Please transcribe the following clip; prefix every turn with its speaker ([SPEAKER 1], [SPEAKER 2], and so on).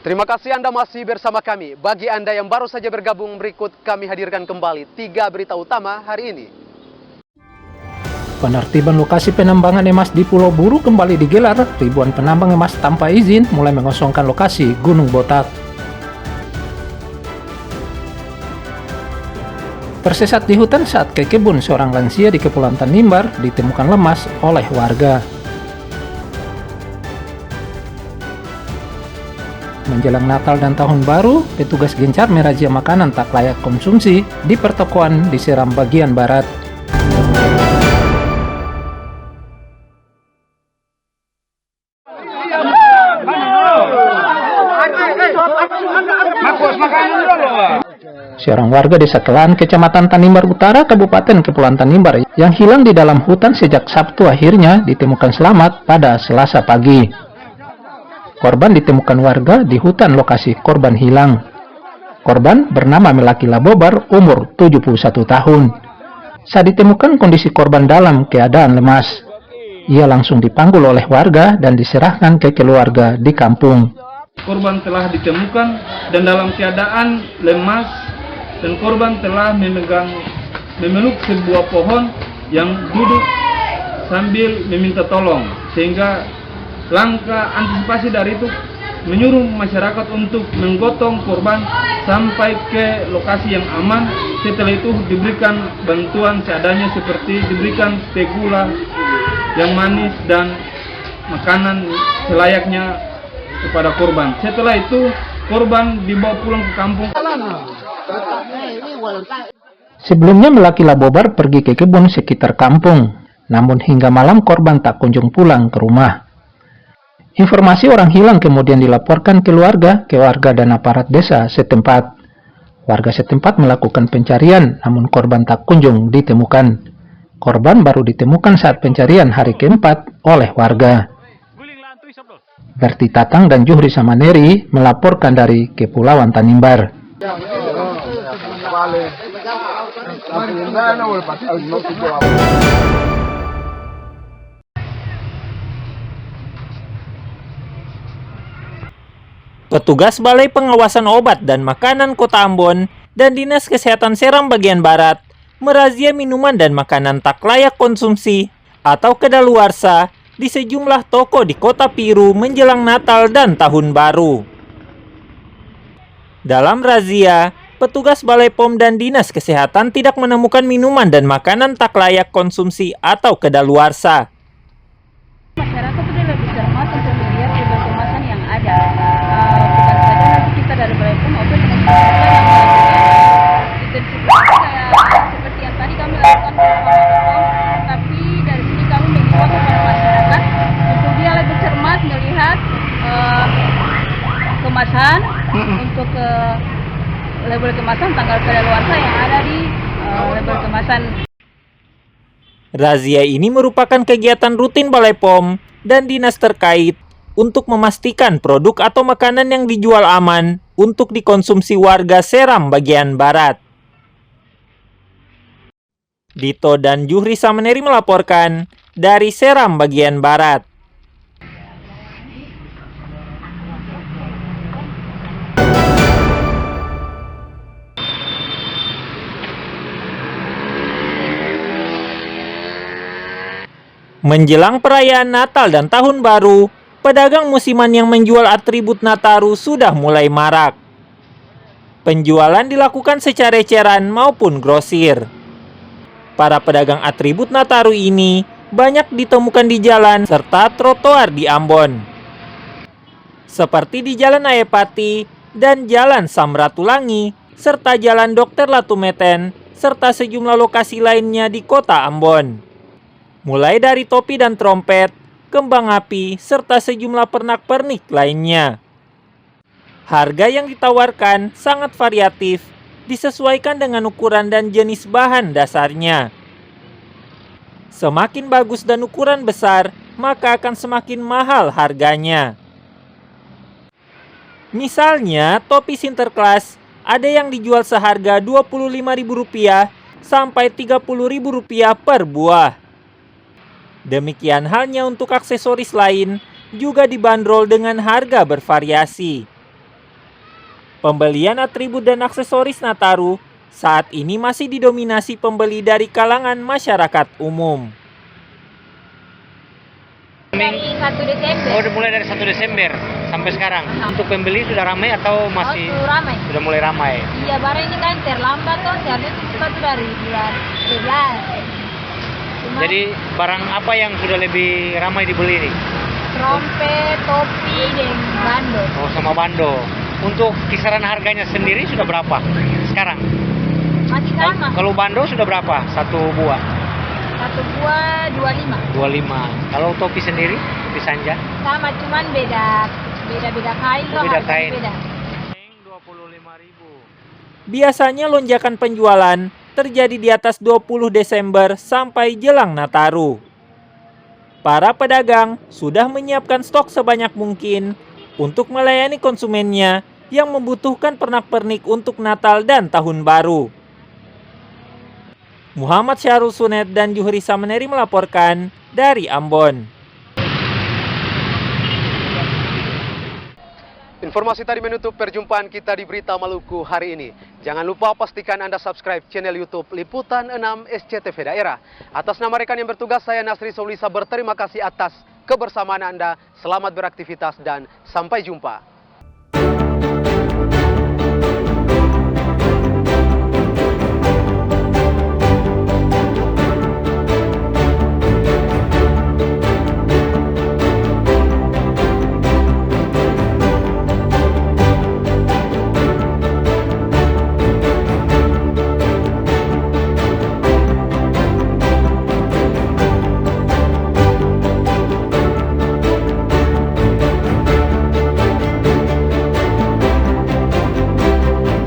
[SPEAKER 1] Terima kasih Anda masih bersama kami. Bagi Anda yang baru saja bergabung, berikut kami hadirkan kembali 3 berita utama hari ini.
[SPEAKER 2] Penertiban lokasi penambangan emas di Pulau Buru kembali digelar. Ribuan penambang emas tanpa izin mulai mengosongkan lokasi Gunung Botak. Tersesat di hutan saat ke kebun, seorang lansia di Kepulauan Tanimbar ditemukan lemas oleh warga. Menjelang Natal dan Tahun Baru, petugas gencar merazia makanan tak layak konsumsi di pertokoan di Seram bagian barat. Seorang warga Desa Kelan, Kecamatan Tanimbar Utara, Kabupaten Kepulauan Tanimbar yang hilang di dalam hutan sejak Sabtu akhirnya ditemukan selamat pada Selasa pagi. Korban ditemukan warga di hutan lokasi korban hilang. Korban bernama Melaki Labobar, umur 71 tahun. Saat ditemukan kondisi korban dalam keadaan lemas. Ia langsung dipanggul oleh warga dan diserahkan ke keluarga di kampung.
[SPEAKER 3] Korban telah ditemukan dan dalam keadaan lemas, dan korban telah memeluk sebuah pohon yang duduk sambil meminta tolong, sehingga langkah antisipasi dari itu menyuruh masyarakat untuk menggotong korban sampai ke lokasi yang aman. Setelah itu diberikan bantuan seadanya seperti diberikan teh gula yang manis dan makanan selayaknya kepada korban. Setelah itu korban dibawa pulang ke kampung.
[SPEAKER 2] Sebelumnya Melaki Labobar pergi ke kebun sekitar kampung, namun hingga malam korban tak kunjung pulang ke rumah. Informasi orang hilang kemudian dilaporkan ke warga dan aparat desa setempat. Warga setempat melakukan pencarian, namun korban tak kunjung ditemukan. Korban baru ditemukan saat pencarian hari keempat oleh warga. Berti Tatang dan Juhri Samaneri melaporkan dari Kepulauan Tanimbar.
[SPEAKER 4] Petugas Balai Pengawasan Obat dan Makanan Kota Ambon dan Dinas Kesehatan Seram bagian Barat merazia minuman dan makanan tak layak konsumsi atau kedaluarsa di sejumlah toko di Kota Piru menjelang Natal dan Tahun Baru. Dalam razia, petugas Balai POM dan Dinas Kesehatan tidak menemukan minuman dan makanan tak layak konsumsi atau kedaluarsa.
[SPEAKER 5] Masyarakat sudah lebih cermat untuk melihat berbagai kemasan yang ada. Bukan saja nanti kita dari Balai POM maupun dengan intensifikasi seperti yang tadi kami lakukan bersama POM, tapi dari sini kami mengimbau kepada masyarakat untuk dia lebih cermat melihat kemasan untuk label kemasan, tanggal kedaluarsa yang ada di label kemasan.
[SPEAKER 4] Razia ini merupakan kegiatan rutin Balai POM dan dinas terkait untuk memastikan produk atau makanan yang dijual aman untuk dikonsumsi warga Seram bagian Barat. Dito dan Juhri Samaneri melaporkan dari Seram bagian Barat. Menjelang perayaan Natal dan Tahun Baru, pedagang musiman yang menjual atribut Nataru sudah mulai marak. Penjualan dilakukan secara eceran maupun grosir. Para pedagang atribut Nataru ini banyak ditemukan di jalan serta trotoar di Ambon. Seperti di Jalan Ayepati dan Jalan Samratulangi, serta Jalan Dr. Latumeten, serta sejumlah lokasi lainnya di Kota Ambon. Mulai dari topi dan trompet, kembang api, serta sejumlah pernak-pernik lainnya. Harga yang ditawarkan sangat variatif, disesuaikan dengan ukuran dan jenis bahan dasarnya. Semakin bagus dan ukuran besar, maka akan semakin mahal harganya. Misalnya, topi Sinterklas ada yang dijual seharga Rp25.000 sampai Rp30.000 per buah. Demikian halnya untuk aksesoris lain, juga dibanderol dengan harga bervariasi. Pembelian atribut dan aksesoris Nataru saat ini masih didominasi pembeli dari kalangan masyarakat umum.
[SPEAKER 5] Dari 1 Desember.
[SPEAKER 6] Oh, udah mulai dari 1 Desember sampai sekarang. Untuk pembeli sudah ramai atau masih?
[SPEAKER 5] Oh, ramai.
[SPEAKER 6] Sudah mulai ramai.
[SPEAKER 5] Iya, barang ini kan terlambat tuh, seharusnya itu buka tuh dari bulan 11. Cuma
[SPEAKER 6] Jadi barang apa yang sudah lebih ramai dibeli nih?
[SPEAKER 5] trompet, topi, dan bando.
[SPEAKER 6] Oh, sama bando. Untuk kisaran harganya sendiri sudah berapa sekarang?
[SPEAKER 5] Masih sama.
[SPEAKER 6] Kalau bando sudah berapa? Satu buah?
[SPEAKER 5] 1 buah 25.
[SPEAKER 6] 25. Kalau topi sendiri, topi sanja?
[SPEAKER 5] Sama, cuman beda kain loh,
[SPEAKER 6] Beda
[SPEAKER 5] harganya
[SPEAKER 6] kain.
[SPEAKER 5] beda.
[SPEAKER 6] 25.000.
[SPEAKER 4] Biasanya lonjakan penjualan terjadi di atas 20 Desember sampai jelang Nataru. Para pedagang sudah menyiapkan stok sebanyak mungkin untuk melayani konsumennya yang membutuhkan pernak-pernik untuk Natal dan Tahun Baru. Muhammad Syahrul Sunet dan Juhri Sameneri melaporkan dari Ambon.
[SPEAKER 1] Informasi tadi menutup perjumpaan kita di Berita Maluku hari ini. Jangan lupa pastikan Anda subscribe channel YouTube Liputan 6 SCTV Daerah. Atas nama rekan yang bertugas, saya Nasri Solisa berterima kasih atas kebersamaan Anda. Selamat beraktivitas dan sampai jumpa.